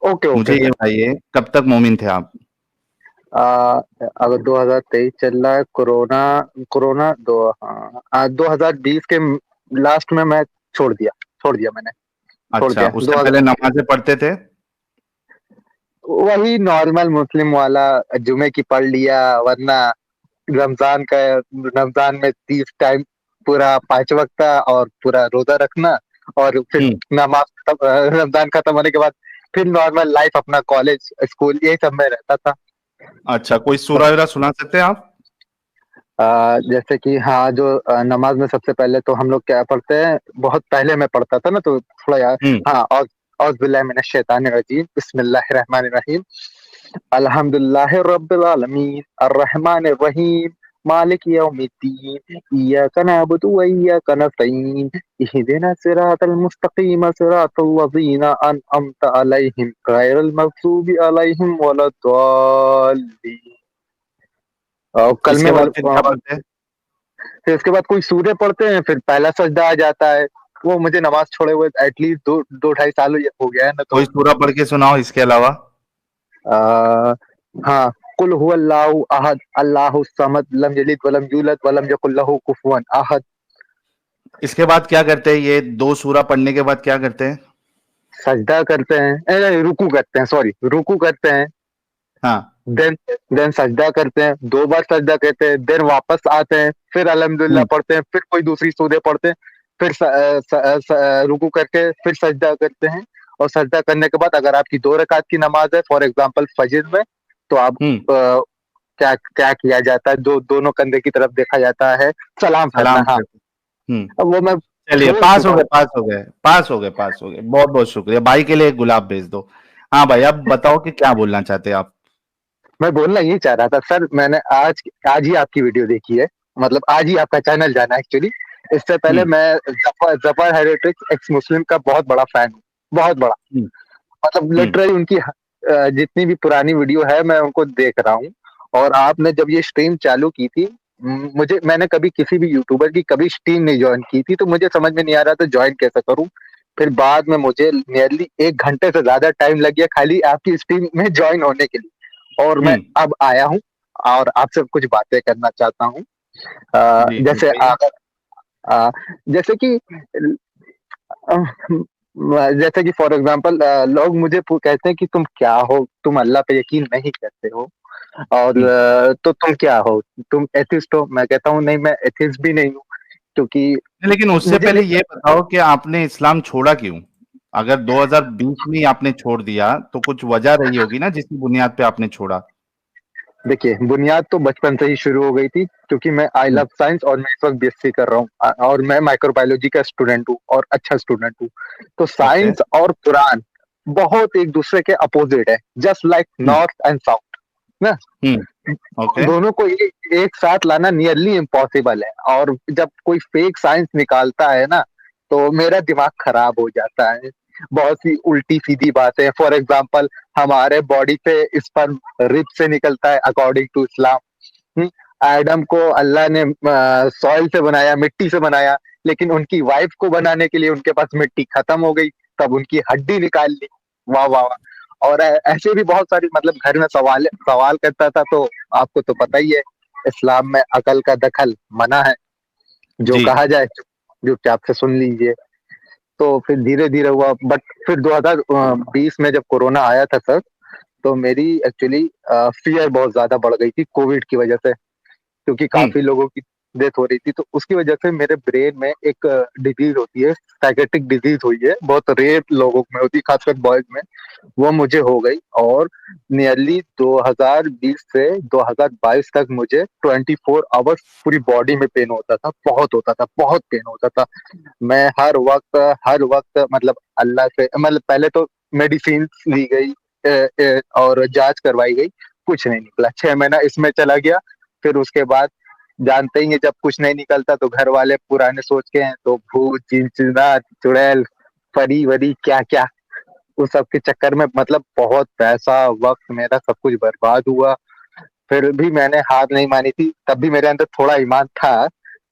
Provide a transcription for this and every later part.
Okay मुझे okay ये sir. बताइए कब तक मोमिन थे आप? अगर 2023 चल रहा है, कोरोना कोरोना 2020 के लास्ट में मैं छोड़ दिया मैंने। छोड़ अच्छा, दिया उससे दो पहले नमाज़ें पढ़ते थे? वही नॉर्मल मुस्लिम वाला, जुमे की पढ़ लिया, वरना रमजान का रमजान में 30 टाइम पूरा 5 वक्त का और पूरा रोजा रखना, और फिर हुँ। रमजान खत्म होने के बाद फिर नॉर्मल लाइफ, अपना कॉलेज स्कूल, यही सब में रहता था। अच्छा, कोई सूरा-वूरा सुना सकते हैं आप? जैसे कि हाँ, जो नमाज में सबसे पहले तो हम लोग क्या पढ़ते हैं, बहुत पहले मैं पढ़ता था ना, तो थोड़ा याद। हुँ। हाँ, औज़ बिल्लाहि मिनश शैतानिर रजीम, बिस्मिल्लाहिर रहमानिर रहीम, अल्हम्दुलिल्लाहि रब्बिल आलमीन, अर्रहमानिर रहीम, मालिक यौमिद्दीन, इय्याका नअबुदु व इय्याका नस्तईन, इहदिना सिरातल मुस्तकीम, सिरातल लज़ीना अनअमता अलैहिम, गैरिल मग़ज़ूबि अलैहिम वलद्दाल्लीन। कलमे इसके बाद वाले फिर क्या पढ़ते हैं? फिर उसके बाद कोई सूर्य पढ़ते हैं, फिर पहला सजदा आ जाता है। वो मुझे नमाज़ छोड़े हुए एटलीस्ट 2 ढाई साल हो गया है ना, कोई तो सूरा पढ़ के सुनाओ इसके अलावा? अ, हाँ, कुल हुवल्लाहु अहद, अल्लाहुस समद, लम यलिद वलम यूलद वलम यकुल लहू कुफुवन अहद। इसके बाद क्या करते हैं? ये 2 सूरा पढ़ने के बाद क्या करते हैं? सजदा करते हैं, नहीं, रुकू करते हैं, सॉरी, रुकू करते हैं, हाँ। देन देन सजदा करते हैं, 2 बार सजदा करते हैं, देन वापस आते हैं, फिर अल्हम्दुलिल्लाह हुँ। पढ़ते हैं, फिर कोई दूसरी सूरत पढ़ते हैं, फिर रुकू करके फिर सजदा करते हैं, और सजदा करने के बाद अगर आपकी 2 रकात की नमाज़ है, फॉर एग्ज़ाम्पल फज्र में, तो आप हुँ। क्या क्या किया जाता है, दोनों कंधे की तरफ देखा जाता है, सलाम करना, सलाम हाँ। करते हुँ। अब वो मैं चलिए छोड़ पास हो चुका गए, हूँ। पास हो गए, पास हो गए, पास हो गए। बहुत-बहुत शुक्रिया। भाई के लिए एक गुलाब भेज दो। हाँ भाई, अब बताओ कि क्या बोलना चाहते हैं आप? मैं बोलना ये चाह रहा था सर, मैंने आज आज ही आपकी वीडियो देखी है, मतलब आज ही आपका चैनल जाना एक्चुअली। इससे हुँ। पहले मैं जफर हेरिटेज एक्स मुस्लिम का बहुत बड़ा फैन हूँ, बहुत बड़ा। हुँ। मतलब हुँ। लिटरली उनकी जितनी भी पुरानी वीडियो है मैं उनको देख रहा हूँ। और आपने जब ये स्ट्रीम चालू की थी, मैंने कभी किसी भी यूट्यूबर की कभी स्ट्रीम नहीं ज्वाइन की थी, तो मुझे समझ में नहीं आ रहा था ज्वाइन कैसे करूँ। फिर बाद में मुझे नियरली 1 घंटे से ज़्यादा टाइम लग गया खाली आपकी स्ट्रीम में ज्वाइन होने के लिए, और हुँ। मैं अब आया हूँ और आपसे कुछ बातें करना चाहता हूँ। जी, जैसे बताइए। अगर जैसे कि अ, जैसे कि फॉर एग्जांपल लोग मुझे कहते हैं कि तुम क्या हो? तुम अल्लाह पे यकीन नहीं करते हो, और हुँ। तो तुम क्या हो? तुम एथिस्ट हो? मैं कहता हूँ नहीं, मैं एथिस्ट भी नहीं हूँ, क्योंकि लेकिन उससे मुझे पहले नहीं। ये बताओ कि आपने इस्लाम छोड़ा क्यों? अगर 2020 में ही आपने छोड़ दिया, तो कुछ वजह रही होगी ना जिसकी बुनियाद पे आपने छोड़ा? देखिए, बुनियाद तो बचपन से ही शुरू हो गई थी, क्योंकि मैं आई हुँ। लव साइंस और मैं इस वक़्त बीएससी कर रहा हूँ, और मैं माइक्रोबायोलॉजी का स्टूडेंट हूँ और अच्छा स्टूडेंट हूँ। तो ओके। साइंस और कुरान बहुत एक-दूसरे के अपोज़िट है, just like hmm. North and south, ना? हुँ। ओके। दोनों को एक साथ लाना नियरली इम्पॉसिबल है, और जब कोई फेक साइंस निकालता है ना, तो मेरा दिमाग खराब हो जाता है। बहुत सी उल्टी-सीधी बातें, फॉर एग्ज़ाम्पल हमारे बॉडी पे स्पर्म रिब से निकलता है अकॉर्डिंग टू इस्लाम। हुँ, एडम को अल्लाह ने सॉइल से बनाया, मिट्टी से बनाया, लेकिन उनकी वाइफ को बनाने के लिए उनके पास मिट्टी खत्म हो गई, तब उनकी हड्डी निकाल ली। वाह, वाह, वाह! और ऐसे भी बहुत सारी, मतलब घर में सवाल सवाल करता था, तो आपको तो पता ही है, इस्लाम में अकल का दखल मना है, जो जी। कहा जाए चुपचाप से सुन लीजिए। तो फिर धीरे-धीरे हुआ, बट फिर 2020 में जब कोरोना आया था सर, तो मेरी एक्चुअली फ़ियर बहुत ज़्यादा बढ़ गई थी कोविड की वजह से। क्योंकि हुँ। काफ़ी लोगों की डेथ हो रही थी, तो उसकी वजह से मेरे ब्रेन में एक डिज़ीज़ होती है, साइकियाट्रिक डिज़ीज़ हुई है, बहुत रेयर लोगों में होती है, खासकर बॉयज़ में, वो मुझे हो गई, और नियरली 2020 से 2022 तक मुझे 24 आवर्स पूरी बॉडी में पेन होता था, बहुत पेन होता था। मैं हर वक़्त, मतलब अल्लाह से, मतलब पहले तो मेडिसिन्स ली गई, और जाँच करवाई गई, कुछ नहीं निकला, 6 महीना इसमें चला गया। फिर उसके बाद जानते ही हैं, जब कुछ नहीं निकलता तो घर वाले पुराने सोच के हैं, तो भूत, जिन-जिनात, चुड़ैल, परी-वरी क्या-क्या, उस सब के चक्कर में मतलब बहुत पैसा, वक़्त, मेरा सब कुछ बर्बाद हुआ। फिर भी मैंने हार नहीं मानी थी, तब भी मेरे अंदर थोड़ा ईमान था।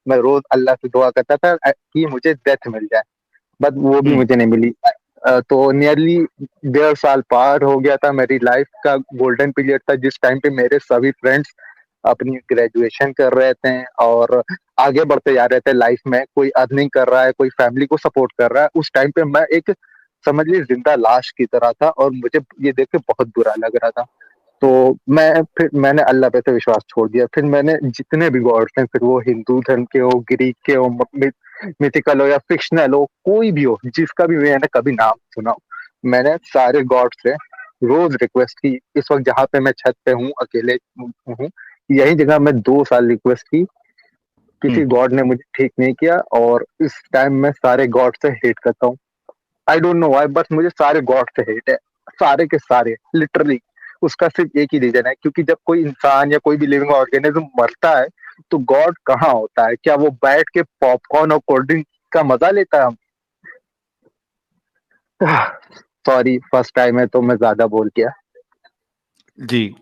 मैं रोज़ अल्लाह से दुआ करता था कि मुझे डेथ मिल जाए, बट वो भी हुँ। मुझे नहीं मिली। तो नियरली 1.5 साल पार हो गया था। मेरी लाइफ का गोल्डन पीरियड था, जिस टाइम पे मेरे सभी फ्रेंड्स अपनी ग्रेजुएशन कर रहे थे और आगे बढ़ते जा रहे थे लाइफ में। कोई अर्निंग कर रहा है, कोई फैमिली को सपोर्ट कर रहा है। उस टाइम पे मैं एक, समझ लीजिए, जिंदा लाश की तरह था और मुझे ये देख के बहुत बुरा लग रहा था। तो मैंने अल्लाह पे तो विश्वास छोड़ दिया। फिर मैंने जितने भी गॉड्स हैं, फिर वो हिंदू धर्म के हो, ग्रीक के हो, मिथिकल हो या फिक्शनल हो, कोई भी हो, जिसका भी मैंने कभी नाम सुना हो, मैंने सारे गॉड से रोज रिक्वेस्ट की। इस वक्त जहाँ पे मैं छत पे हूँ, अकेले हूँ, यही जगह मैं 2 साल रिक्वेस्ट की, किसी गॉड ने मुझे ठीक नहीं किया। और इस टाइम मैं सारे गॉड से हेट करता हूँ। आई डोंट नो व्हाई, बस मुझे सारे गॉड से हेट है, सारे के सारे, लिटरली। उसका सिर्फ एक ही रीजन है, क्योंकि जब कोई इंसान या कोई भी लिविंग ऑर्गेनिज्म मरता है तो गॉड कहाँ होता है? क्या वो बैठ के पॉपकॉर्न और कोल्ड ड्रिंक का मजा लेता है? सॉरी, फर्स्ट टाइम है तो मैं ज्यादा बोल गया। जी।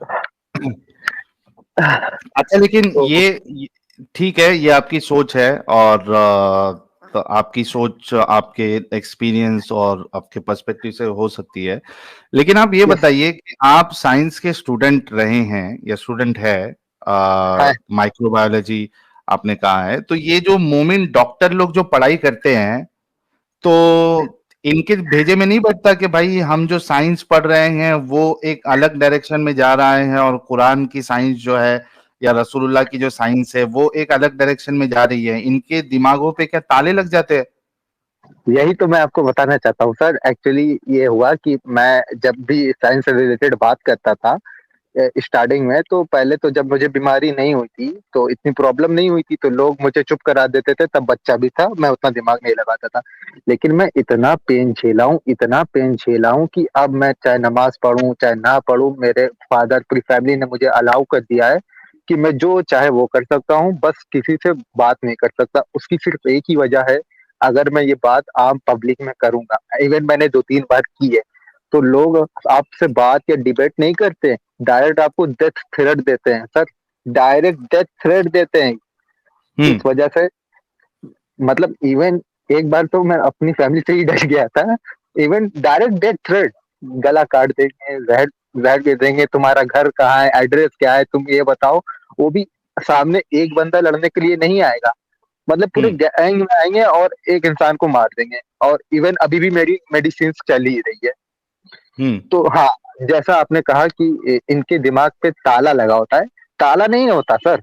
अच्छा, लेकिन तो ये ठीक है, ये आपकी सोच है, और तो आपकी सोच आपके एक्सपीरियंस और आपके पर्सपेक्टिव से हो सकती है। लेकिन आप ये यस। बताइए कि आप साइंस के स्टूडेंट रहे हैं या स्टूडेंट है, हाँ। माइक्रोबायोलॉजी आपने कहा है, तो ये जो मोमिन डॉक्टर लोग जो पढ़ाई करते हैं, तो इनके भेजे में नहीं बैठता कि भाई हम जो साइंस पढ़ रहे हैं वो एक अलग डायरेक्शन में जा रहे हैं, और कुरान की साइंस जो है या रसूलुल्लाह की जो साइंस है वो एक अलग डायरेक्शन में जा रही है? इनके दिमागों पे क्या ताले लग जाते हैं? यही तो मैं आपको बताना चाहता हूँ सर। एक्चुअली ये हुआ कि मैं जब भी साइंस से रिलेटेड बात करता था स्टार्टिंग में, तो पहले तो जब मुझे बीमारी नहीं हुई थी, तो इतनी प्रॉब्लम नहीं हुई थी, तो लोग मुझे चुप करा देते थे। तब बच्चा भी था, मैं उतना दिमाग नहीं लगाता था। लेकिन मैं इतना पेन झेला हूँ, इतना पेन झेला हूँ कि अब मैं चाहे नमाज पढ़ूं चाहे ना पढ़ूं, मेरे फादर, पूरी फैमिली ने मुझे अलाउ कर दिया है कि मैं जो चाहे वो कर सकता हूँ, बस किसी से बात नहीं कर सकता। उसकी सिर्फ एक ही वजह है, अगर मैं ये बात आम पब्लिक में करूंगा, इवन मैंने 2-3 बार की है, तो लोग आपसे बात या डिबेट नहीं करते, डायरेक्ट आपको डेथ थ्रेट देते हैं सर। डायरेक्ट डेथ थ्रेट देते हैं। इस हम्म। वजह से, मतलब इवन एक बार तो मैं अपनी फैमिली से ही डर गया था। इवन डायरेक्ट डेथ थ्रेट, गला काट देंगे, जहर जहर दे देंगे, तुम्हारा घर कहाँ है, एड्रेस क्या है, तुम ये बताओ। वो भी सामने एक बंदा लड़ने के लिए नहीं आएगा, मतलब पूरे हम्म। गैंग में आएंगे और एक इंसान को मार देंगे। और इवन अभी भी मेरी मेडिसिन चल ही रही है। हम्म। तो हाँ, जैसा आपने कहा कि इनके दिमाग पे ताला लगा होता है, ताला नहीं होता सर,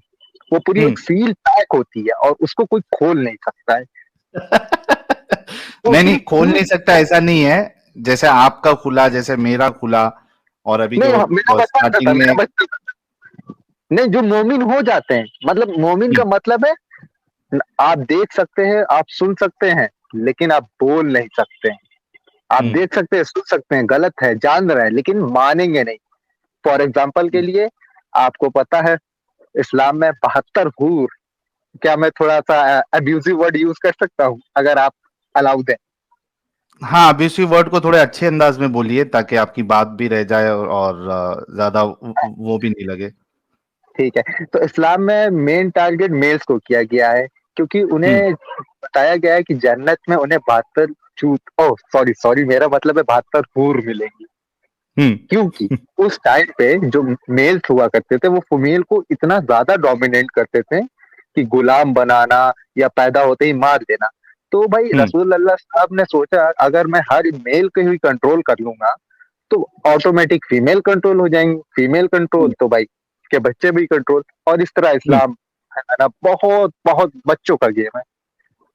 वो पूरी हम्म। एक सील पैक होती है और उसको कोई खोल नहीं सकता है। वो नहीं नहीं, सिर्फ खोल नहीं सकता ऐसा नहीं है। जैसे आपका खुला, जैसे मेरा खुला, और अभी नहीं, जो मेरा बता था सर, स्टार्टिंग मेरा में। बच्चा नहीं, जो मोमिन हो जाते हैं, मतलब मोमिन हम्म। का मतलब है आप देख सकते हैं, आप सुन सकते हैं, लेकिन आप बोल नहीं सकते हैं। आप हम्म। देख सकते हैं, सुन सकते हैं, गलत है, जान रहे हैं, लेकिन मानेंगे नहीं। फॉर एग्जाम्पल के लिए, आपको पता है इस्लाम में 72 हूर, क्या मैं थोड़ा सा अब्यूजिव वर्ड यूज कर सकता हूँ, अगर आप अलाउड है? हाँ, अब इसी वर्ड को थोड़े अच्छे अंदाज में बोलिए ताकि आपकी बात भी रह जाए, और ज्यादा वो भी नहीं लगे। ठीक है, तो इस्लाम में मेन टारगेट मेल्स को किया गया है, क्योंकि हम्म। उन्हें बताया गया है कि जन्नत में उन्हें 72 चूत, ओह सॉरी सॉरी, मेरा मतलब है 72 हूर मिलेंगी। हम्म। क्योंकि उस टाइम पे जो मेल्स हुआ करते थे, वो फीमेल को इतना ज्यादा डोमिनेट करते थे कि गुलाम बनाना या पैदा होते ही मार देना। तो भाई हम्म। रसूल अल्लाह साहब ने सोचा, अगर मैं हर मेल को ही कंट्रोल कर लूंगा तो ऑटोमेटिक फीमेल कंट्रोल हो जाएंगी, फीमेल कंट्रोल तो भाई के बच्चे भी कंट्रोल। और इस तरह हम्म। इस्लाम है ना, बहुत बहुत बच्चों का गेम है,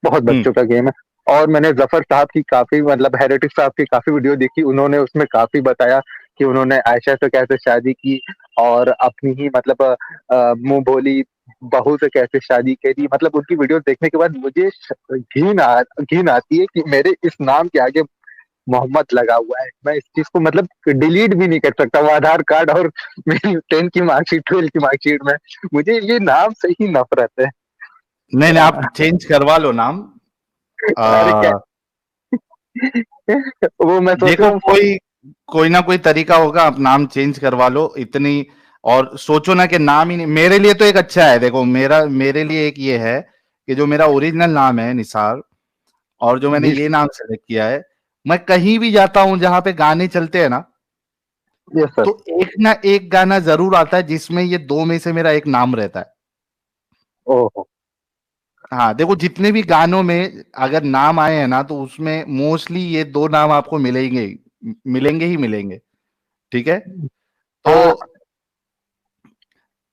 बहुत हम्म। बच्चों का गेम है। और मैंने जफर साहब की काफी, मतलब हेरेटिक साहब की काफी वीडियो देखी, उन्होंने उसमें काफी बताया कि उन्होंने आयशा से कैसे शादी की और अपनी ही, मतलब मुंह बोली बहू से कैसे शादी करी। मतलब उनकी वीडियो देखने के बाद मुझे घिन आती है कि मेरे इस नाम के आगे मोहम्मद लगा हुआ है। मैं इस चीज को मतलब डिलीट भी नहीं कर सकता, वो आधार कार्ड और मेरी 10 की मार्कशीट, 12 की मार्कशीट में मुझे ये नाम से ही नफरत है। नहीं नहीं, आप चेंज करवा लो नाम। अरे क्या, आ, वो मैं सोच रहा देखो, हूँ। कोई ना कोई तरीका होगा, आप नाम चेंज करवा लो इतनी। और सोचो ना कि नाम ही नहीं, मेरे लिए तो एक अच्छा है। देखो, मेरे लिए एक ये है कि जो मेरा ओरिजिनल नाम है निसार, और जो मैंने जी। ये नाम सेलेक्ट किया है, मैं कहीं भी जाता हूं जहां पे गाने चलते हैं ना, यस सर। तो एक ना एक गाना जरूर आता है जिसमें ये दो में से मेरा एक नाम रहता है। ओहो। हाँ देखो, जितने भी गानों में अगर नाम आए हैं ना, तो उसमें मोस्टली ये दो नाम आपको मिलेंगे ही मिलेंगे। ठीक है। तो हाँ।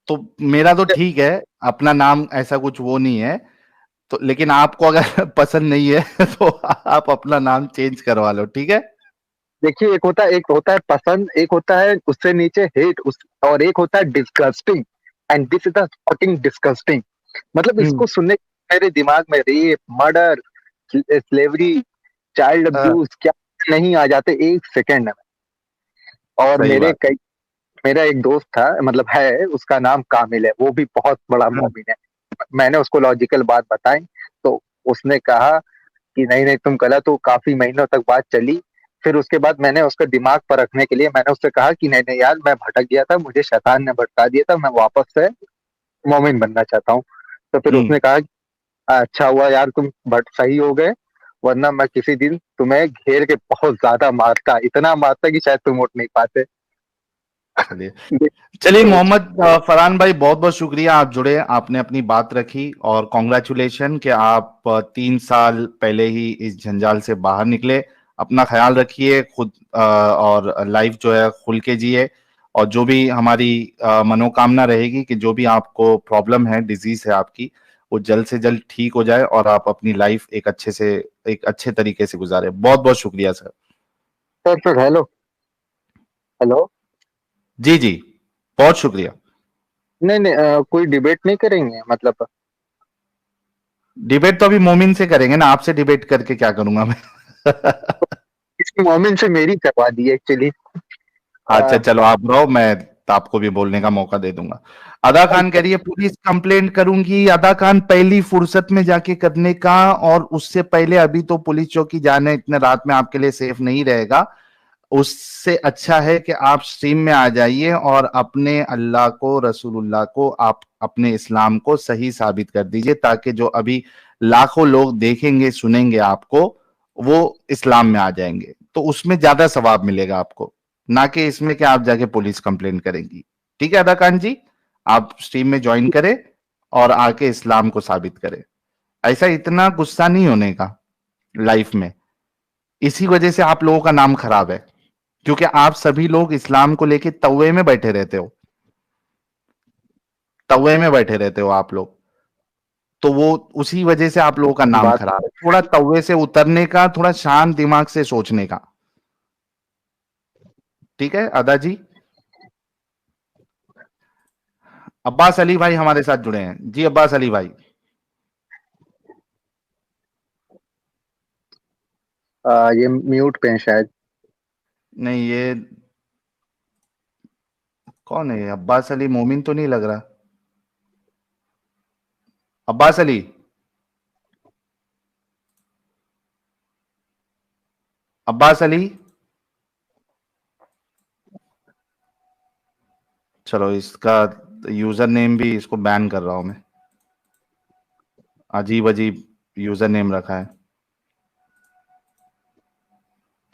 तो मेरा तो ठीक है, अपना नाम ऐसा कुछ वो नहीं है। तो लेकिन आपको अगर पसंद नहीं है तो आप अपना नाम चेंज करवा लो, ठीक है। देखिए, एक होता है पसंद, एक होता है उससे नीचे हेट, उस और एक होता है disgusting. And this is the fucking disgusting. मतलब हम्म। इसको सुनने मेरे दिमाग में रेप, मर्डर, स्लेवरी, चाइल्ड हाँ, अब्यूज क्या नहीं आ जाते एक सेकेंड में। और सही बात है। मेरा एक दोस्त था, मतलब है, उसका नाम कामिल है, वो भी बहुत बड़ा हाँ, मौमिन है। मैंने उसको लॉजिकल बात बताई, तो उसने कहा कि नहीं नहीं तुम गलत हो। काफी महीनों तक बात चली। फिर उसके बाद मैंने उसका दिमाग पर रखने के लिए मैंने उससे कहा कि नहीं नहीं यार, मैं भटक गया था, मुझे शैतान ने भटका दिया था, मैं वापस से मोमिन बनना चाहता हूँ। तो फिर हम्म। उसने कहा कि अच्छा हुआ यार तुम भट सही हो गए, वरना मैं किसी दिन तुम्हें घेर के बहुत ज्यादा मारता, इतना मारता कि शायद तुम उठ नहीं पाते। चलिए, चलिए मोहम्मद फरहान भाई, बहुत बहुत शुक्रिया, आप जुड़े, आपने अपनी बात रखी, और कॉन्ग्रेचुलेशन कि आप 3 साल पहले ही इस जंजाल से बाहर निकले। अपना ख्याल रखिए खुद, और लाइफ जो है खुल के जिए। और जो भी हमारी मनोकामना रहेगी कि जो भी आपको प्रॉब्लम है, डिजीज है आपकी, वो जल्द से जल्द ठीक हो जाए और आप अपनी लाइफ एक अच्छे तरीके से गुजारे। बहुत बहुत शुक्रिया सर। सर फिर हेलो। हेलो। जी जी, बहुत शुक्रिया। नहीं नहीं, कोई डिबेट नहीं करेंगे मतलब? डिबेट तो अभी मोमिन से करेंगे ना, आपसे डिबेट करके क्या करूंगा मैं। इसकी मोमिन से मेरी करवा दी एक्चुअली। अच्छा चलो, आप रहो, मैं आपको भी बोलने का मौका दे दूंगा। अदा खान कह रही है पुलिस कंप्लेंट करूंगी। अदा खान, पहली फुर्सत में जाके करने का, और उससे पहले अभी तो पुलिस चौकी जाने इतने रात में आपके लिए सेफ नहीं रहेगा। उससे अच्छा है कि आप स्ट्रीम में आ जाइए और अपने अल्लाह को, रसूलुल्लाह को, आप अपने इस्लाम को सही साबित कर दीजिए, ताकि जो अभी लाखों लोग देखेंगे सुनेंगे आपको, वो इस्लाम में आ जाएंगे, तो उसमें ज्यादा सवाब मिलेगा आपको, ना कि इसमें कि आप जाके पुलिस कंप्लेन करेंगी। ठीक है अदा खान जी, आप स्ट्रीम में ज्वाइन करें और आके इस्लाम को साबित करें। ऐसा इतना गुस्सा नहीं होने का लाइफ में। इसी वजह से आप लोगों का नाम खराब है, क्योंकि आप सभी लोग इस्लाम को लेके तवे में बैठे रहते हो, तवे में बैठे रहते हो आप लोग। तो वो उसी वजह से आप लोगों का नाम बात खराब है। थोड़ा तवे से उतरने का, थोड़ा शांत दिमाग से सोचने का। ठीक है अदा जी। अब्बास अली भाई हमारे साथ जुड़े हैं जी। अब्बास अली भाई, ये म्यूट पे है शायद। नहीं ये कौन है? अब्बास अली मोमिन तो नहीं लग रहा। अब्बास अली, अब्बास अली, चलो इसका यूजर नेम भी इसको बैन कर रहा हूं मैं। अजीब अजीब यूजर नेम रखा है।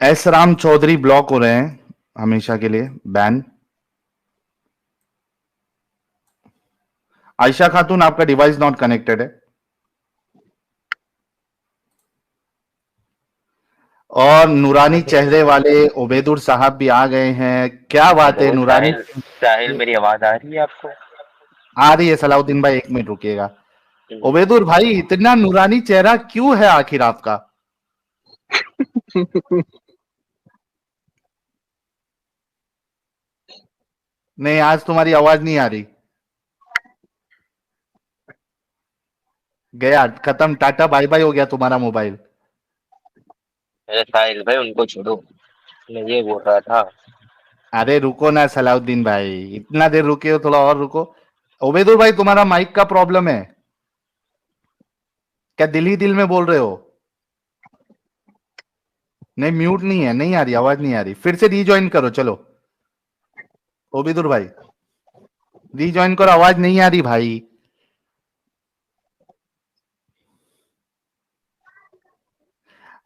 एस राम चौधरी ब्लॉक हो रहे हैं हमेशा के लिए, बैन। आयशा खातून, आपका डिवाइस नॉट कनेक्टेड है। और नूरानी चेहरे वाले उबैदुर साहब भी आ गए हैं। क्या बात है हेलो नूरानी। साहिल। साहिल, मेरी आवाज आ रही है आपको? आ रही है सलाउद्दीन भाई, 1 मिनट रुकिएगा। उबैदुर भाई, इतना नूरानी चेहरा क्यों है आखिर आपका? नहीं, आज तुम्हारी आवाज नहीं आ रही। गया, खत्म, टाटा बाय बाय हो गया तुम्हारा मोबाइल। अरे साहिल भाई, उनको छोड़ो। मैं ये बोल रहा था। अरे रुको ना सलाउद्दीन भाई, इतना देर रुके हो, थोड़ा और रुको। उबैदुर भाई, तुम्हारा माइक का प्रॉब्लम है क्या? दिल ही दिल में बोल रहे हो? नहीं, म्यूट नहीं है, नहीं आ रही आवाज, नहीं आ रही। फिर से रीजॉइन करो, चलो। उबैदुर भाई, रीजॉइन करो, आवाज नहीं आ रही भाई।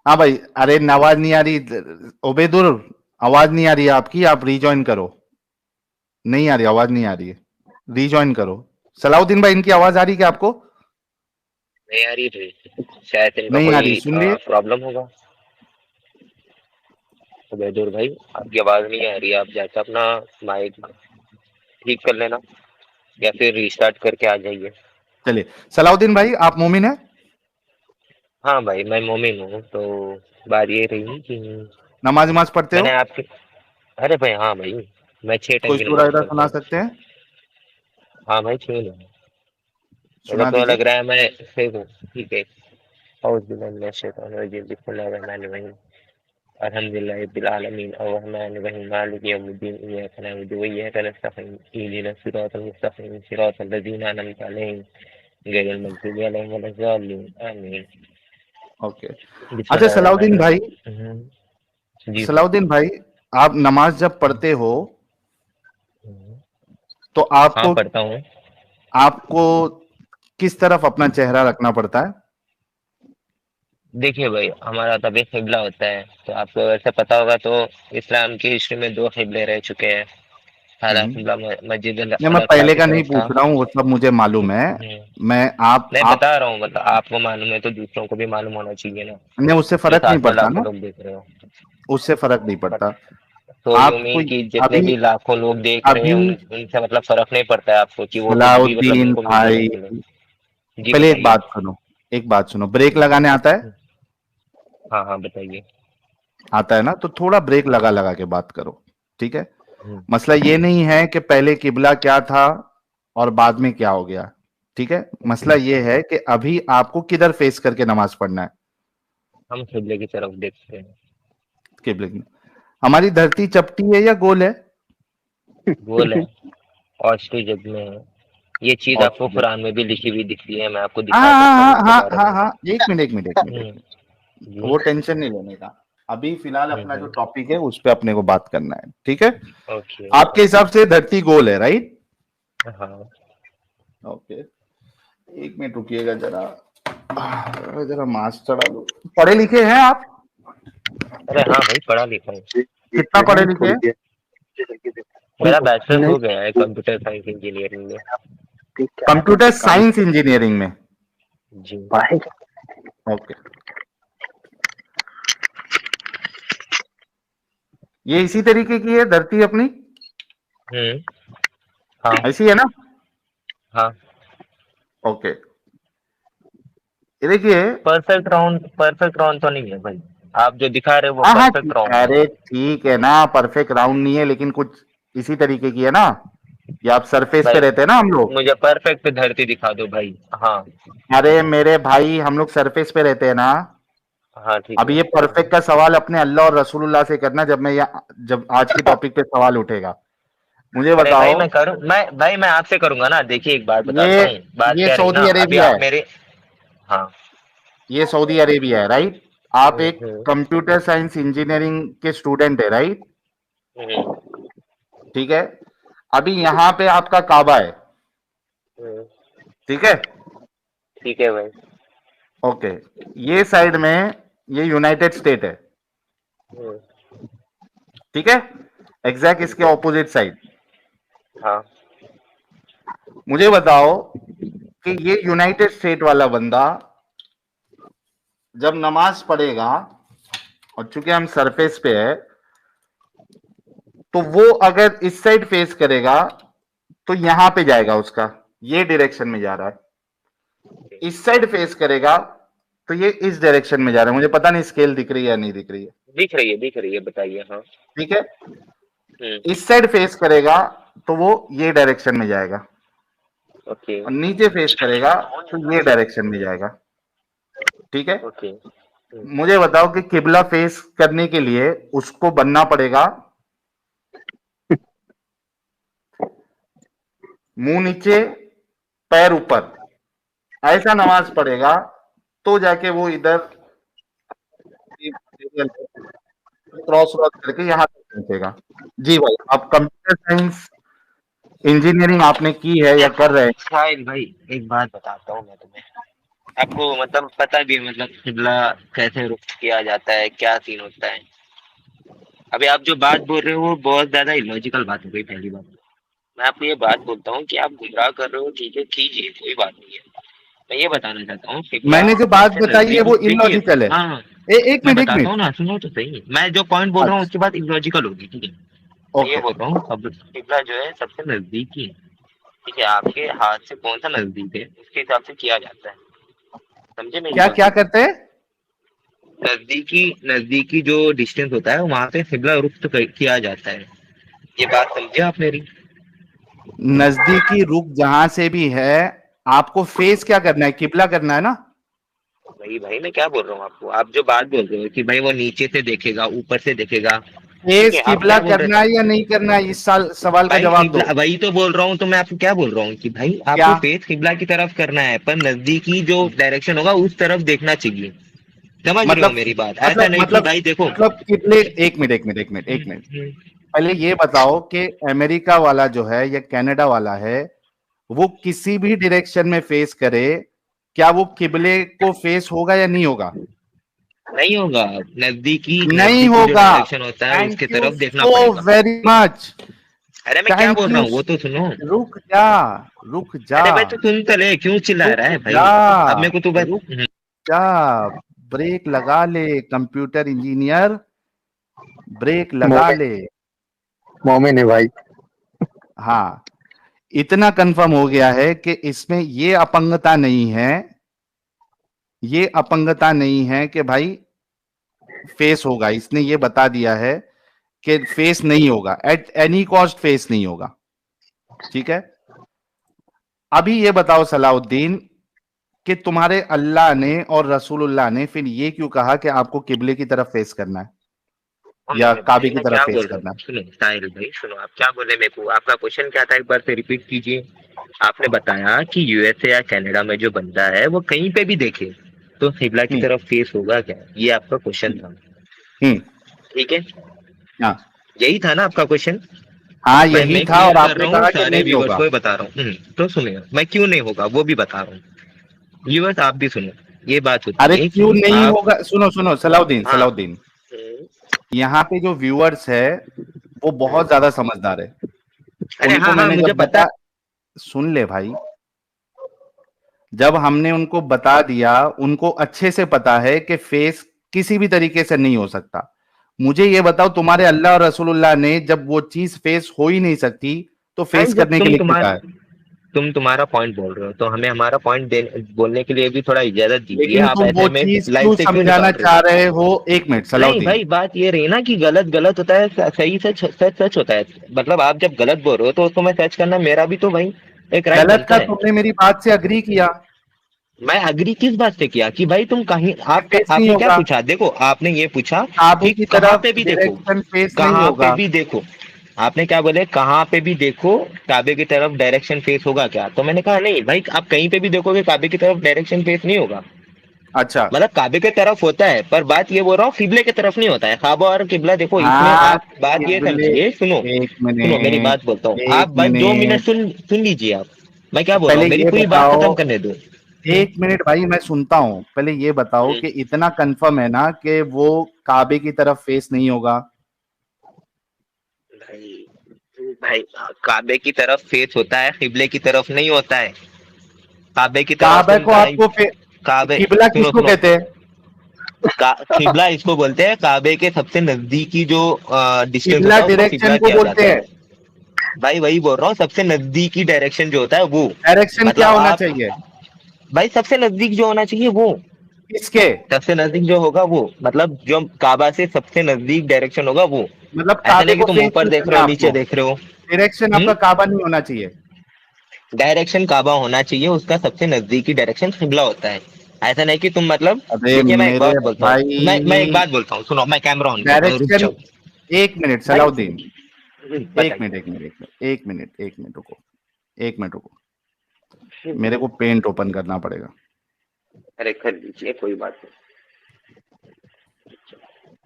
हाँ भाई, अरे आवाज नहीं आ रही ओबेदुल, आवाज नहीं आ रही है आपकी, आप रिजॉइन करो। नहीं आ रही, आवाज नहीं आ रही है, रिजॉइन करो। सलाउद्दीन भाई, इनकी आवाज आ रही है क्या आपको? नहीं आ रही थी, शायद इनका नहीं आ रही, कोई सुन लिए। प्रॉब्लम होगा। तो बेदूर भाई, आपकी आवाज नहीं आ रही है, आप जाके अपना माइक ठीक कर लेना या फिर रिस्टार्ट करके आ जाइए। चलिए, सलाउद्दीन भाई आप मोमिन है? हाँ भाई, मैं मोमिन हूँ। तो बात ये रही कि नमाज नमाज पढ़ते हो? मैंने आपके, अरे भाई हाँ भाई, मैं 6 टाइम कोई की सूरा नमाज इरा पढ़ता सुना हूँ। सकते हैं? हाँ भाई, छीन हूँ। अगर सुना तुम्हें दीजिए। लग रहा है मैं फेक हूँ, ठीक है। औज़ बिल्लाहि मिनश शैतानिर रजीम, बिस्मिल्लाहिर रहमानिर रहीम, अल्हम्दुलिल्लाहि रब्बिल आलमीन, अर्रहमानिर रहीम, मालिकि यौमिद्दीन, इय्याका नअबुदु व इय्याका नस्तईन, इहदिनस सिरातल मुस्तकीम, सिरातल लज़ीना अनअमता अलैहिम, गैरिल मग़ज़ूबि अलैहिम वलज़्ज़ालिन, आमीन। ओके। अच्छा बिस्मिल्लाहिर सलाउद्दीन रहमानिर भाई, रहीम। जी भाई। सलाउद्दीन भाई, आप नमाज जब पढ़ते हो हम्म, तो हाँ आपको पढ़ता हूँ। आपको किस तरफ अपना चेहरा रखना पड़ता है? देखिए भाई, हमारा तभी क़िबला होता है, तो आपको वैसे पता होगा तो इस्लाम की हिस्ट्री में 2 क़िबले रह चुके हैं। पहला हम्म। क़िबला मस्जिद अल नहीं, मैं अक़सा पहले की का नहीं तरफ था। पूछ रहा हूँ, वो सब मुझे मालूम है। हम्म, मैं मैं आप बता रहा हूँ, मतलब आपको मालूम है तो दूसरों को भी मालूम होना चाहिए ना, ने उससे जो फर्क नहीं साथ में पड़ता लाखों ना, लोग देख रहे हो। उससे फर्क नहीं बट पड़ता। तो यूं आपको ही कि जितने अभी भी लाखों लोग देख रहे हैं अभी उनसे मतलब फर्क नहीं पड़ता है आपको कि वो कुछ भी मतलब सलाउद्दीन उनको मिले ना भाई, मिले। जी पहले एक बताइए। बात सुनो, एक बात सुनो, ब्रेक लगाने आता है? हाँ हाँ बताइए। आता है ना, तो थोड़ा ब्रेक लगा लगा के बात करो, ठीक है? हम्म, मसला ये नहीं है कि पहले किबला क्या था और बाद में क्या हो गया, ठीक है? मसला ये है कि अभी आपको किधर फेस करके नमाज पढ़ना है। हम किबले की तरफ देखते हैं। किबले की। हमारी धरती चपटी है या गोल है? गोल है, ऑस्ट्री जग में है। ये चीज और आपको कुरान में भी लिखी हुई दिखती है, मैं आपको हाँ दिखा सकता हूँ हाँ इसके हाँ बारे हाँ में। हाँ, एक मिनट एक मिनट एक मिनट एक हम्म, मिनट, जी। वो टेंशन नहीं लेने का। अभी फिलहाल अपना जो हम्म, टॉपिक है उस पे अपने को बात करना है, ठीक है? ओके। आपके हिसाब से धरती गोल है, राइट? हाँ। ओके, एक मिनट रुकिएगा जरा, जरा मास्क चढ़ा दो। पढ़े लिखे हैं आप? अरे हाँ भाई, पढ़ा लिखा हूँ। कितना देखते पढ़े हैं लिखे थोड़ी हैं? देर। मेरा बैचलर्स नहीं, हो गया है कंप्यूटर साइंस इंजीनियरिंग में। कंप्यूटर साइंस इंजीनियरिंग में? जी। ओके। ये इसी तरीके की है धरती अपनी? हम्म। हाँ ऐसी है ना? हाँ। ओके, ये देखिए। परफेक्ट राउंड तो नहीं है भाई, आप जो दिखा रहे हो वो हाँ हाँ, परफेक्ट राउंड नहीं अरे है। ठीक है ना, परफेक्ट राउंड नहीं है लेकिन कुछ इसी तरीके की है ना। ये आप सरफेस पे भाई रहते हैं ना हम लोग। मुझे परफेक्ट धरती दिखा दो भाई। हाँ। अरे मेरे भाई, हम लोग सरफेस पे रहते हैं ना। हाँ ठीक अब है। ये परफेक्ट का सवाल अपने अल्लाह और रसूलुल्लाह से करना, जब आज की टॉपिक पे सवाल उठेगा। मुझे अरे भाई बताओ। मैं आपसे करूंगा ना। देखिए एक बात ये बताता हूँ, बात ये क्या रही ना, सऊदी अभी अरेबिया आप है। मेरे। हाँ। ये सऊदी अरेबिया है, राइट? आप हम्म, एक कंप्यूटर साइंस इंजीनियरिंग के स्टूडेंट है, राइट? हम्म, ठीक है। अभी यहाँ पे आपका काबा है, हम्म, ठीक है? ठीक है भाई। ओके। ये साइड में ये यूनाइटेड स्टेट है, हम्म, ठीक है? एग्जैक्ट ठीक इसके है। Opposite side. हाँ। मुझे बताओ कि ये यूनाइटेड स्टेट वाला बंदा जब नमाज पढ़ेगा, और चूंकि हम सरफेस पे है, तो वो अगर इस साइड फेस करेगा तो यहां पे जाएगा उसका, ये डायरेक्शन में जा रहा है। इस साइड फेस करेगा तो ये इस डायरेक्शन में जा रहा है। मुझे पता नहीं स्केल दिख रही है या नहीं दिख रही है, दिख रही है बताइए। हाँ। ठीक है? हम्म। इस साइड फेस करेगा तो वो ये डायरेक्शन में जाएगा, ओके। और नीचे फेस करेगा तो ये डायरेक्शन में जाएगा, ठीक है? ओके। मुझे बताओ कि किबला फेस करने के लिए उसको बनना पड़ेगा मुंह नीचे, पैर ऊपर, ऐसा नमाज पढ़ेगा तो जाके वो इधर क्रॉस क्रॉस करके यहाँ तक पहुंचेगा। जी भाई, आप कंप्यूटर साइंस इंजीनियरिंग आपने की है या कर रहे हैं? साहिल भाई, एक बात बताता हूँ मैं तुम्हें। आपको मतलब पता भी है मतलब किबला कैसे रुख किया जाता है, क्या सीन होता है? अभी आप जो बात बोल रहे हो वो बहुत ज्यादा इलॉजिकल बात हो गई। पहली बात मैं आपको ये बात बोलता हूँ कि आप गुमराह कर रहे हो, ठीक है, कीजिए, कोई बात नहीं है। मैं ये बताना चाहता हूँ किबला मैंने जो बात सबसे बताई है नजदीक, वो देखिए, इलॉजिकल है। हाँ हाँ, एक मैं मिनट, एक बताता मिनट। हूँ ना, सुनो तो सही। मैं जो पॉइंट बोल रहा हूँ अच्छा, उसके बाद इलॉजिकल होगी, ठीक है। मैं ये ओके। बोल रहा हूँ अब किबला जो है सबसे नजदीकी है, ठीक है, आपके हाथ से कौन सा नजदीक है उसके हिसाब से किया जाता है। समझे मेरी क्या बात? क्या करते हैं? नजदीकी नजदीकी जो डिस्टेंस होता है वहां पे किबला रुख तो किया जाता है। ये बात समझे आप मेरी? नजदीकी रुख जहां से भी है, आपको फेस क्या करना है? किबला करना है ना? वही भाई मैं क्या बोल रहा हूँ आपको, आप जो बात बोल रहे हो कि भाई वो नीचे से देखेगा, ऊपर से देखेगा, ठीक फेस है, आप किबला क्या बोल रहे करना थे? है या नहीं करना है, इस साल सवाल का भाई जवाब दो। किबला, वही तो बोल रहा हूँ, तो मैं आपको क्या बोल रहा हूँ कि भाई क्या? आपको फेस किबला की तरफ करना है, पर नजदीकी जो डायरेक्शन होगा उस तरफ देखना चाहिए। समझ रहे हो मतलब मेरी बात? ऐसा मतलब नहीं कि मतलब भाई देखो। मतलब कितने, एक मिनट, एक मिनट, एक मिनट, एक मिनट। हम्म, पहले ये बताओ कि अमेरिका वाला जो है या कनाडा वाला है, वो किसी भी डायरेक्शन में फेस करे, क्या वो किबले को फेस होगा या नहीं होगा? नहीं होगा। नजदीकी नहीं नजदीकी जो होगा। डायरेक्शन होता है थैंक उसके यू तरफ देखना सो पड़ेगा। Very much. अरे मैं क्या थैंक बोल रहा यू। हूँ वो तो सुनो। रुक जा, रुक जा, अरे भाई तो सुन तो ले, क्यों चिल्ला रहा रुक है जा, भाई? अब मेरे को तू बस रुक जा। ब्रेक लगा ले कंप्यूटर इंजीनियर, ब्रेक लगा मोमिन, ले। मोमिन है भाई। हाँ, इतना कंफर्म हो गया है कि इसमें ये अपंगता नहीं है, ये अपंगता नहीं है कि भाई फेस होगा। इसने ये बता दिया है कि फेस नहीं होगा, एट एनी कॉस्ट फेस नहीं होगा। ठीक है, अभी ये बताओ सलाउद्दीन कि तुम्हारे अल्लाह ने और रसूलुल्लाह ने फिर ये क्यों कहा कि आपको किबले की तरफ फेस करना है या काबे भाई की मैं तरफ क्या फेस बोल रहा करना हूँ, है? सुनो साहिल भाई, सुनो आप क्या बोले मेरे को, आपका क्वेश्चन क्या था, एक बार से रिपीट कीजिए। आपने बताया कि यूएसए या कनाडा में जो बंदा है वो कहीं पे भी देखे तो किबला की हम्म। तरफ फेस होगा क्या, ये आपका क्वेश्चन था। हम्म। ठीक है, हाँ, यही था ना आपका क्वेश्चन? हाँ, भाई यही मैं था क्लियर और कर आपने रहा हूँ, कहा कि सारे नहीं व्यूवर्स होगा। को ही बता रहा हूँ। तो सुनिए, मैं क्यों नहीं होगा वो भी बता रहा हूँ, व्यूवर्स आप भी सुनो। ये बात होती अरे है क्यों कि नहीं आप, होगा? सुनो सुनो सलाउद्दीन, हाँ, सलाउद्दीन, यहाँ पे जो व्यूअर्स है वो बहुत ज्यादा समझदार है। अरे उनको हाँ हाँ मैंने मुझे जब पता है। बता, सुन ले भाई, जब हमने उनको बता दिया, उनको अच्छे से पता है कि फेस किसी भी तरीके से नहीं हो सकता। मुझे ये बताओ, तुम्हारे अल्लाह और रसूलुल्लाह ने जब वो चीज फेस हो ही नहीं सकती तो भाई फेस जब करने के लिए क्यों कहा है? तुम तुम्हारा पॉइंट बोल रहे हो तो हमें हमारा पॉइंट बोलने के लिए भी थोड़ा इजाजत दीजिए। लेकिन आप तुम ऐसे वो हमें चीज लाइफ क्यों से क्यों समझाना निकाल रहे चाह हो? रहे हो? एक मिनट नहीं सलाउद्दीन। भाई, बात ये रही ना कि गलत गलत होता है, सही सच सच सच होता है। मतलब आप जब गलत बोल रहे हो तो उसको मैं सच करना मेरा भी तो भाई एक राइट गलत बनता का है। तुमने मेरी बात से अग्री किया मैं अग्री किस बात से किया कि भाई तुम कहीं, कि आप फेस नहीं आपने क्या होगा, पूछा, देखो आपने ये पूछा काबे कि की कहाँ तरफ पे भी देखो, डायरेक्शन फेस नहीं कहाँ पे होगा। भी देखो। आपने क्या बोले, कहाँ पे भी देखो काबे की तरफ डायरेक्शन फेस होगा क्या? तो मैंने कहा नहीं भाई, आप कहीं पे भी देखोगे काबे की तरफ डायरेक्शन फेस नहीं होगा। अच्छा। मतलब काबे की तरफ होता है, पर बात ये बोल रहा हूँ किबले की तरफ नहीं होता है। काबा और किबला देखो, इसमें हाँ, आप बात ये किबले, समझिए, सुनो एक सुनो मेरी मिनट, बात बोलता हूँ, आप एक भाई 2 मिनट मिनट, सुन लीजिए आप। मैं क्या बोल रहा पहले हूँ, मेरी ये पूरी बात बताओ, खत्म करने दो। एक मिनट भाई मैं सुनता हूं। पहले ये बताओ हम्म, कि इतना कंफर्म है ना कि वो काबे की तरफ फेस नहीं होगा? भाई भाई काबे की तरफ फेस होता है, किबले की तरफ नहीं होता है। काबे की तरफ काबा तुम को कहीं, आपको काबे, किबला सुनो किसको सुनो, कहते हैं? किबला इसको बोलते हैं, काबे के सबसे नजदीकी जो डिस्टेंस किबला होता है उसको डायरेक्शन किबला को किया बोलते जाता हैं। है। भाई वही बोल रहा हूँ, सबसे नजदीकी डायरेक्शन जो होता है वो, डायरेक्शन क्या मतलब होना आप, चाहिए? भाई सबसे नजदीक जो होना चाहिए वो, किसके? सबसे नजदीक जो होगा वो, मतलब जो काबा से सबसे नजदीक डायरेक्शन होगा वो। मतलब ऐसा काबे नहीं कि को तुम फेस ऊपर नहीं देख रहे करना हो, है नीचे आपको? देख रहे हो। डायरेक्शन आपका काबा नहीं होना चाहिए? डायरेक्शन काबा होना चाहिए, उसका सबसे नजदीकी डायरेक्शन किबला होता है। ऐसा नहीं कि तुम मतलब, अरे देखिए मैं एक मेरे बात बोलता हूँ, मैं एक भाई, बात बोलता हूँ, सुनो, मैं कैमरा ऑन करता हूँ, रुक डायरेक्शन, जाओ एक मिनट भाई। सलाउद्दीन, एक बताइए। मिनट, एक मिनट, एक मिनट, एक मिनट, एक मिनट रुको, एक मिनट रुको, मेरे को पेंट ओपन करना पड़ेगा। अरे कर लीजिए, कोई बात नहीं।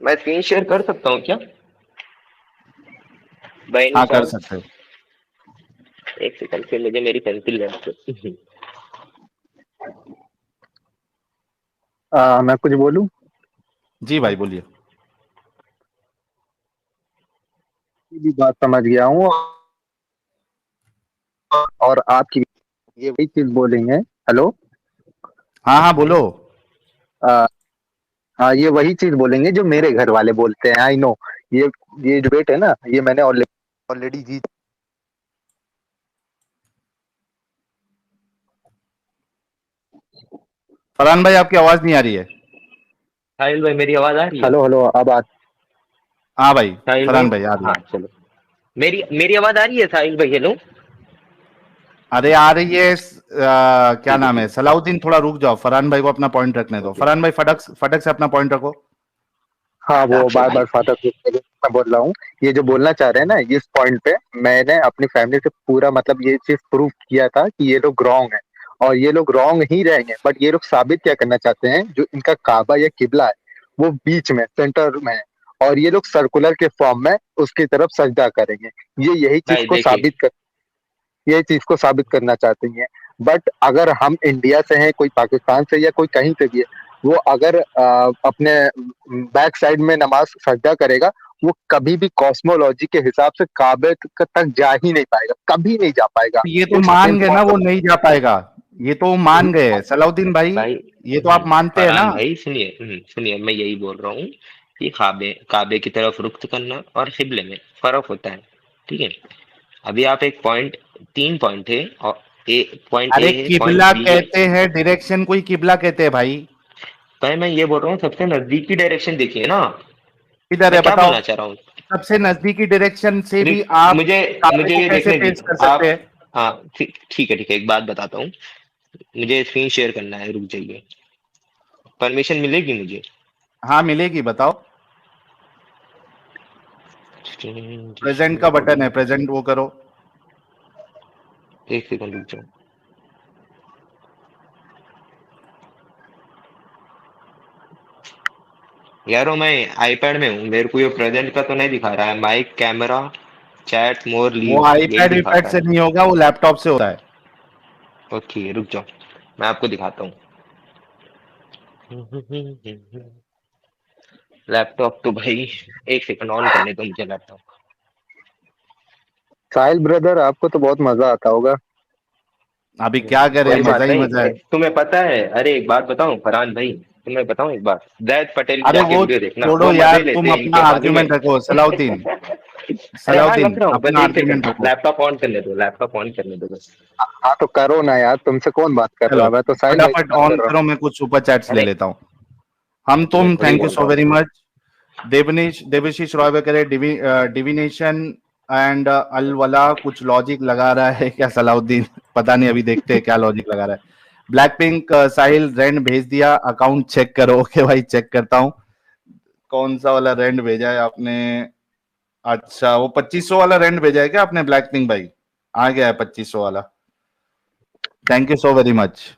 मैं स्क्रीन शेयर कर सकता हूँ क्या, बाय एनी हाँ, कर चांस? सकते हो। एक सेकंड, फिर मुझे मेरी पेंसिल लेना है। मैं कुछ बोलूं? जी भाई बोलिए। ये भी बात समझ गया हूँ, और आपकी ये वही चीज बोलेंगे। हेलो। हाँ हाँ बोलो। आ, हाँ, ये वही चीज बोलेंगे जो मेरे घर वाले बोलते हैं। I know. ये ये डिबेट है ना, ये मैंने ऑलरेडी ऑलरेडी जीत। फरहान भाई आपकी आवाज नहीं आ रही है। साहिल भाई मेरी आवाज आ रही है? हेलो हेलो, अब आ। हाँ भाई। साहिल भाई, फरहान भाई आ रही है। हाँ चलो, मेरी मेरी आवाज आ रही है साहिल भाई? हेलो। अरे आ रही है। क्या ठीक है नाम है, ठीक सलाउद्दीन थोड़ा रुक जाओ, फरहान भाई को अपना पॉइंट रखने है, दो। ओके। फरहान भाई फटक फटक से अपना पॉइंट रखो। हाँ, वो राक्षस बार भाई। बार फाटक मैं बोल रहा हूँ। ये जो बोलना चाह रहे हैं ना, इस पॉइंट पे मैंने अपनी फैमिली से पूरा मतलब ये चीज प्रूव किया था कि ये लोग रॉन्ग है, और ये लोग रॉन्ग ही रहेंगे। बट ये लोग साबित क्या करना चाहते हैं, जो इनका काबा या किबला है वो बीच में सेंटर में है, और ये लोग सर्कुलर के फॉर्म में उसकी तरफ सजदा करेंगे। ये यही चीज भाई को देखिए, साबित कर ये चीज को साबित करना चाहते हैं। बट अगर हम इंडिया से हैं, कोई पाकिस्तान से या कोई कहीं से भी है, वो अगर अपने बैक साइड में नमाज सजदा करेगा, वो कभी भी कॉस्मोलॉजी के हिसाब से काबे तक जा ही नहीं पाएगा, कभी नहीं जा पाएगा। ये तो इट्स मान गए ना वो इम्पॉसिबल। नहीं जा पाएगा। ये तो मान गए सलाउद्दीन भाई। भाई ये तो आप मानते हैं ना। फरहान भाई सुनिए, सुनिए, मैं यही बोल रहा हूँ कि काबे काबे की तरफ रुख करना और किबले में फर्क होता है, ठीक है? अभी आप एक पॉइंट, 3 पॉइंट है, और पॉइंट ए अरे है, पॉइंट किबला बी है। कहते हैं डायरेक्शन को ही किबला कहते हैं भाई। भाई मैं ये बोल रहा हूँ सबसे नजदीकी डायरेक्शन देखिए ना। किधर मैं है क्या बताओ। बोलना चाह रहा हूँ? सबसे नजदीकी डायरेक्शन से भी आप मुझे काबे मुझे को ये कैसे देखने पेश दीजिए कर सकते आप। हैं। हाँ ठीक है ठीक है, एक बात बताता हूँ। मुझे स्क्रीन शेयर करना है, रुक जाइए। परमिशन मिलेगी मुझे? हाँ मिलेगी बताओ। स्क्रीन प्रेजेंट का बटन है, रिकॉर्डिंग। प्रेजेंट वो करो। एक सेकंड रुक जाओ। यारो मैं आईपैड में हूँ, मेरे को ये प्रेजेंट का तो नहीं दिखा रहा है। माइक, कैमरा, चैट, मोर, वो लीव, यही आईपैड दिखा वीपैड रहा से नहीं होगा, वो लैपटॉप से होता है। है। ओके रुक जाओ, मैं आपको दिखाता हूँ। लैपटॉप तो भाई, एक सेकंड ऑन करने दो मुझे लैपटॉप। साहिल ब्रदर, आपको तो बहुत मजा आता होगा। अभी क्या करे, कोई मजा बात ही मजा नहीं, है। तुम्हें पता है, अरे एक बात बताऊं फरहान भाई, तुम्हें बताऊं एक बात, जैद पटेल की अरे जाके वो वीडियो देखना, छोड़ो वो यार, मजे लेते तुम हैं अपना इनके बाजू में। आर्ग्यूमेंट रखो सलाउद्दीन। अरे हाँ सलाउद्दीन रख रहा हूँ, बस अपना एक आर्ग्यूमेंट सेकंड, रखो। लैपटॉप ऑन करने दो, लैपटॉप ऑन करने दो बस। हाँ तो करो ना यार, तुमसे कौन बात कर रहा चलो है? मैं तो साहिल भाई से फटाफट बात कर ऑन रहा हूँ। करो, मैं कुछ सुपर चैट्स ले अरे लेता हूँ। हम मैं तुम थोड़ी थैंक यू बोल सो रहा हूँ। Very much. देवशीष रॉय करे डिविनेशन एंड अलवला कुछ लॉजिक लगा रहा है क्या सलाउद्दीन? पता नहीं, अभी देखते हैं क्या लॉजिक लगा रहा है। ब्लैक पिंक साहिल रेंड भेज दिया, अकाउंट चेक करो। ओके भाई चेक करता हूँ। कौन सा वाला रेंड भेजा है आपने? अच्छा वो 2500 वाला रेंट भेजा है क्या आपने ब्लैक पिंक भाई? आ गया है 2500 वाला। Thank you so very much.